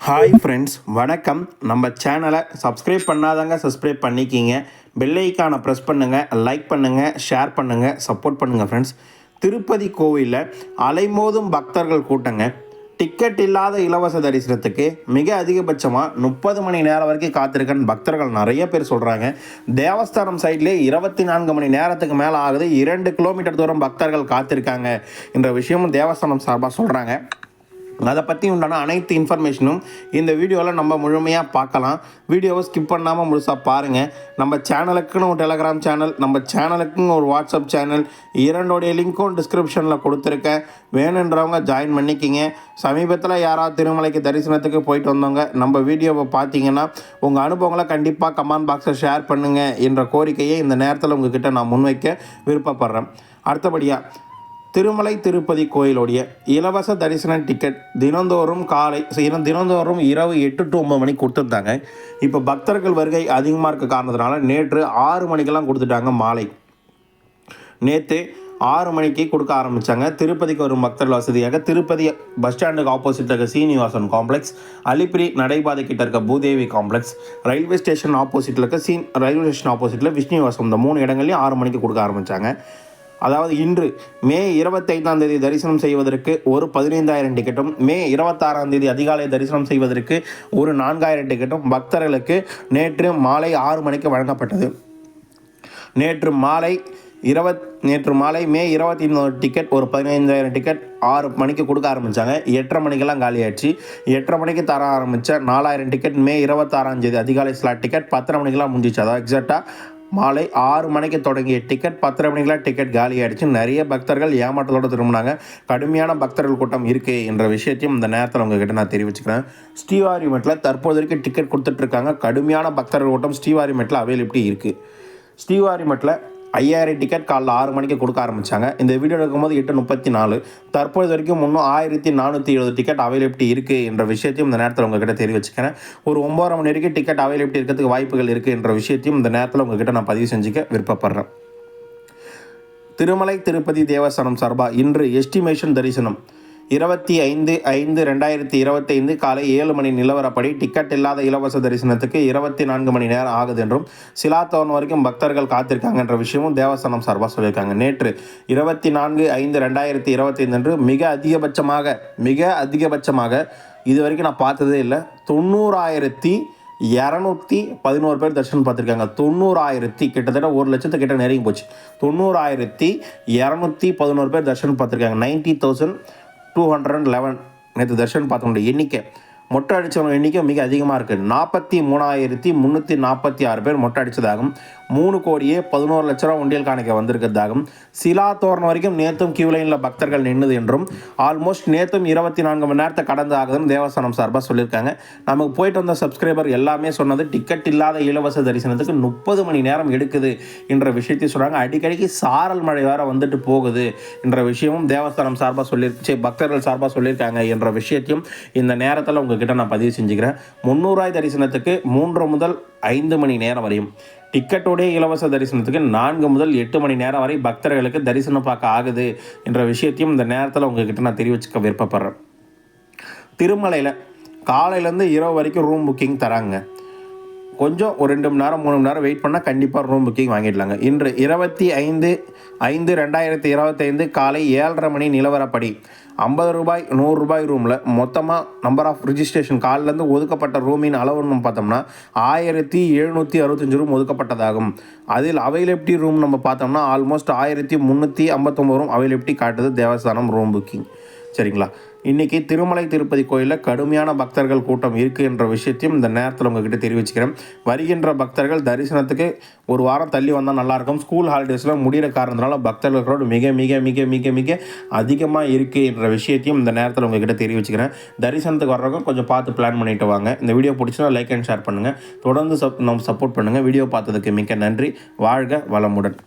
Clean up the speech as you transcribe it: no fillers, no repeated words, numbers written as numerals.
Hi friends, வணக்கம். நம்ம சேனலை சப்ஸ்கிரைப் பண்ணாதவங்க சப்ஸ்கிரைப் பண்ணிக்கிங்க. பெல் ஐக்கானை ப்ரெஸ் பண்ணுங்கள், லைக் பண்ணுங்கள், ஷேர் பண்ணுங்கள், சப்போர்ட் பண்ணுங்கள் ஃப்ரெண்ட்ஸ். திருப்பதி கோவிலில் அலைமோதும் பக்தர்கள் கூட்டங்க. டிக்கெட் இல்லாத இலவச தரிசனத்துக்கு மிக அதிகபட்சமாக 30 மணி நேரம் வரைக்கும் காத்திருக்கன்னு பக்தர்கள் நிறைய பேர் சொல்கிறாங்க. தேவஸ்தானம் சைட்லேயே 24 மணி நேரத்துக்கு மேலே ஆகுது. 2 கிலோமீட்டர் தூரம் பக்தர்கள் காத்திருக்காங்க என்ற விஷயமும் தேவஸ்தானம் சார்பாக சொல்கிறாங்க. அதை பற்றி உண்டான அனைத்து இன்ஃபர்மேஷனும் இந்த வீடியோவில் நம்ம முழுமையாக பார்க்கலாம். வீடியோவை ஸ்கிப் பண்ணாமல் முழுசாக பாருங்கள். நம்ம சேனலுக்குன்னு ஒரு டெலகிராம் சேனல், நம்ம சேனலுக்குன்னு ஒரு வாட்ஸ்அப் சேனல், இரண்டோடைய லிங்க்கும் டிஸ்கிரிப்ஷனில் கொடுத்துருக்கேன். வேணுன்றவங்க ஜாயின் பண்ணிக்கிங்க. சமீபத்தில் யாராவது திருமலைக்கு தரிசனத்துக்கு போயிட்டு வந்தவங்க நம்ம வீடியோவை பார்த்தீங்கன்னா உங்கள் அனுபவங்களை கண்டிப்பாக கமெண்ட் பாக்ஸில் ஷேர் பண்ணுங்கள் என்ற கோரிக்கையை இந்த நேரத்தில் உங்ககிட்ட நான் முன்வைக்க விருப்பப்படுறேன். அடுத்தபடியாக திருமலை திருப்பதி கோயிலுடைய இலவச தரிசன டிக்கெட் தினந்தோறும் தினந்தோறும் இரவு 8 to 9 மணிக்கு கொடுத்துருந்தாங்க. இப்போ பக்தர்கள் வருகை அதிகமாக இருக்க காரணத்தினால நேற்று 6 மணிக்கெல்லாம் கொடுத்துட்டாங்க. மாலை நேற்று 6 மணிக்கு கொடுக்க ஆரம்பித்தாங்க. திருப்பதிக்கு வரும் பக்தர்கள் வசதியாக திருப்பதி பஸ் ஸ்டாண்டுக்கு ஆப்போசிட்டில் இருக்க சீனிவாசன் காம்ப்ளெக்ஸ், அலிப்பிரி நடைபாதை கிட்ட இருக்க பூதேவி காம்ப்ளெக்ஸ், ரயில்வே ஸ்டேஷன் ஆப்போசிட்டில் இருக்க ரயில்வே ஸ்டேஷன் ஆப்போசிட்டில் விஷ்ணுவாசம், இந்த 3 இடங்கள்லையும் 6 மணிக்கு கொடுக்க ஆரம்பித்தாங்க. அதாவது இன்று மே 25ஆம் தேதி தரிசனம் செய்வதற்கு ஒரு 15,000 டிக்கெட்டும், மே 26ஆம் தேதி அதிகாலை தரிசனம் செய்வதற்கு ஒரு 4,000 டிக்கெட்டும் பக்தர்களுக்கு நேற்று மாலை 6 மணிக்கு வழங்கப்பட்டது. நேற்று மாலை மே 23 டிக்கெட் ஒரு 15,000 டிக்கெட் 6 மணிக்கு கொடுக்க ஆரம்பித்தாங்க. 8:30 மணிக்கெல்லாம் காலி ஆயிடுச்சு. 8:30 மணிக்கு தர ஆரம்பித்த 4,000 டிக்கெட் மே 26ஆம் தேதி அதிகாலை ஸ்லாட் டிக்கெட் 10:30 மணிக்கெல்லாம் முடிஞ்சிச்சு. அதாவது எக்ஸாக்டாக மாலை 6 மணிக்கு தொடங்கிய டிக்கெட் 10:30 மணிக்கெலாம் டிக்கெட் காலி ஆகிடுச்சு. நிறைய பக்தர்கள் ஏமாற்றத்தோடு திரும்பினாங்க. கடுமையான பக்தர்கள் கூட்டம் இருக்குது என்ற விஷயத்தையும் இந்த நேரத்தில் உங்ககிட்ட நான் தெரிவிச்சுக்கிறேன். ஸ்ரீவாரிமெட்டில் தற்போது வரைக்கும் டிக்கெட் கொடுத்துட்ருக்காங்க. கடுமையான பக்தர்கள் கூட்டம் ஸ்ரீவாரிமெட்டில் அவைலபிலிட்டி இருக்குது. ஸ்ரீவாரிமெட்டில் 5,000 டிக்கெட் காலைல 6 மணிக்கு கொடுக்க ஆரம்பித்தாங்க. இந்த வீடியோ எடுக்கும்போது 8:34. தற்போது வரைக்கும் இன்னும் 1,470 டிக்கெட் அவைலபிலிட்டி இருக்குது என்ற விஷயத்தையும் இந்த நேரத்தில் உங்ககிட்ட தெரிவிச்சுக்கிறேன். ஒரு 9:30 மணி வரைக்கும் டிக்கெட் அவைலபிலிட்டி இருக்கிறதுக்கு வாய்ப்புகள் இருக்குது என்ற விஷயத்தையும் இந்த நேரத்தில் உங்ககிட்ட நான் பதிவு செஞ்சுக்க விருப்பப்படுறேன். திருமலை திருப்பதி தேவஸ்தானம் சார்பாக இன்று எஸ்டிமேஷன் தரிசனம் 25/5/2025 காலை 7 மணி நிலவரப்படி டிக்கெட் இல்லாத இலவச தரிசனத்துக்கு 24 மணி நேரம் ஆகுது என்றும் சிலாத்தோன் வரைக்கும் பக்தர்கள் காத்திருக்காங்க என்ற விஷயமும் தேவஸ்தானம் சார்பாக சொல்லியிருக்காங்க. நேற்று 24/5/2025 அன்று மிக அதிகபட்சமாக இது வரைக்கும் நான் பார்த்ததே இல்லை, 90,211 பேர் தரிசனம் பார்த்துருக்காங்க. 90,000 கிட்டத்தட்ட 1,00,000 கிட்ட நெருங்கி போச்சு. 90,211 பேர் தரிசனம் பார்த்துருக்காங்க. 90,211 நேற்று தரிசனம் பார்த்தவங்களுடைய எண்ணிக்கை. மொட்டை அடித்தவங்க எண்ணிக்கை மிக அதிகமாக இருக்குது. 43,346 பேர் மொட்டை அடித்ததாகவும் 3,11,00,000 உண்டியல் காணிக்க வந்திருக்கிறதாகவும் சிலாத்தோரணம் வரைக்கும் நேற்றும் கியூ லைனில் பக்தர்கள் நின்றுது என்றும் ஆல்மோஸ்ட் நேற்றும் 24 மணி நேரத்தை கடந்து ஆகுதுன்னு தேவஸ்தானம் சார்பாக சொல்லியிருக்காங்க. நமக்கு போயிட்டு வந்த சப்ஸ்கிரைபர் எல்லாமே சொன்னது டிக்கெட் இல்லாத இலவச தரிசனத்துக்கு 30 மணி நேரம் எடுக்குது என்ற விஷயத்தை சொல்கிறாங்க. அடிக்கடிக்கு சாரல் மழை வேறு வந்துட்டு போகுது என்ற விஷயமும் தேவஸ்தானம் சார்பாக பக்தர்கள் சார்பாக சொல்லியிருக்காங்க என்ற விஷயத்தையும் இந்த நேரத்தில் உங்ககிட்ட நான் பதிவு செஞ்சுக்கிறேன். 300 தரிசனத்துக்கு 3 முதல் 5 மணி நேரம் வரையும், டிக்கெட்டோடைய இலவச தரிசனத்துக்கு 4 முதல் 8 மணி நேரம் வரை பக்தர்களுக்கு தரிசனம் பார்க்க ஆகுது என்ற விஷயத்தையும் இந்த நேரத்தில் உங்ககிட்ட நான் தெரிவிச்சுக்க விருப்பப்படுறேன். திருமலையில் காலையிலேருந்து இரவு வரைக்கும் ரூம் புக்கிங் தராங்க. கொஞ்சம் ஒரு 2 மணி நேரம் 3 மணி நேரம் வெயிட் பண்ணால் கண்டிப்பாக ரூம் புக்கிங் வாங்கிடலாங்க. இன்று 25/5/2025 காலை 7:30 மணி நிலவரப்படி 50 ரூபாய் 100 ரூபாய் ரூமில் மொத்தமாக நம்பர் ஆஃப் ரிஜிஸ்ட்ரேஷன் காலிலேருந்து ஒதுக்கப்பட்ட ரூமின் அளவுன்னு பார்த்தோம்னா 1,765 ரூம் ஒதுக்கப்பட்டதாகும். அதில் அவைலபிலிட்டி ரூம் நம்ம பார்த்தோம்னா ஆல்மோஸ்ட் 1,359 ரூம் அவைலபிலிட்டி காட்டுது தேவஸ்தானம் ரூம் புக்கிங். சரிங்களா? இன்றைக்கி திருமலை திருப்பதி கோயிலில் கடுமையான பக்தர்கள் கூட்டம் இருக்குது என்ற விஷயத்தையும் இந்த நேரத்தில் உங்ககிட்ட தெரிவிச்சுக்கிறேன். வருகின்ற பக்தர்கள் தரிசனத்துக்கு ஒரு வாரம் தள்ளி வந்தால் நல்லாயிருக்கும். ஸ்கூல் ஹாலிடேஸில் முடிகிற காரணத்தினால பக்தர்களோடு மிக மிக மிக மிக மிக அதிகமாக இருக்குது என்ற விஷயத்தையும் இந்த நேரத்தில் உங்ககிட்ட தெரிவிச்சுக்கிறேன். தரிசனத்துக்கு வர்றவங்க கொஞ்சம் பார்த்து பிளான் பண்ணிட்டு வாங்க. இந்த வீடியோ பிடிச்சினா லைக் அண்ட் ஷேர் பண்ணுங்கள். தொடர்ந்து நம்ம சப்போர்ட் பண்ணுங்கள். வீடியோ பார்த்ததுக்கு மிக்க நன்றி. வாழ்க வளமுடன்.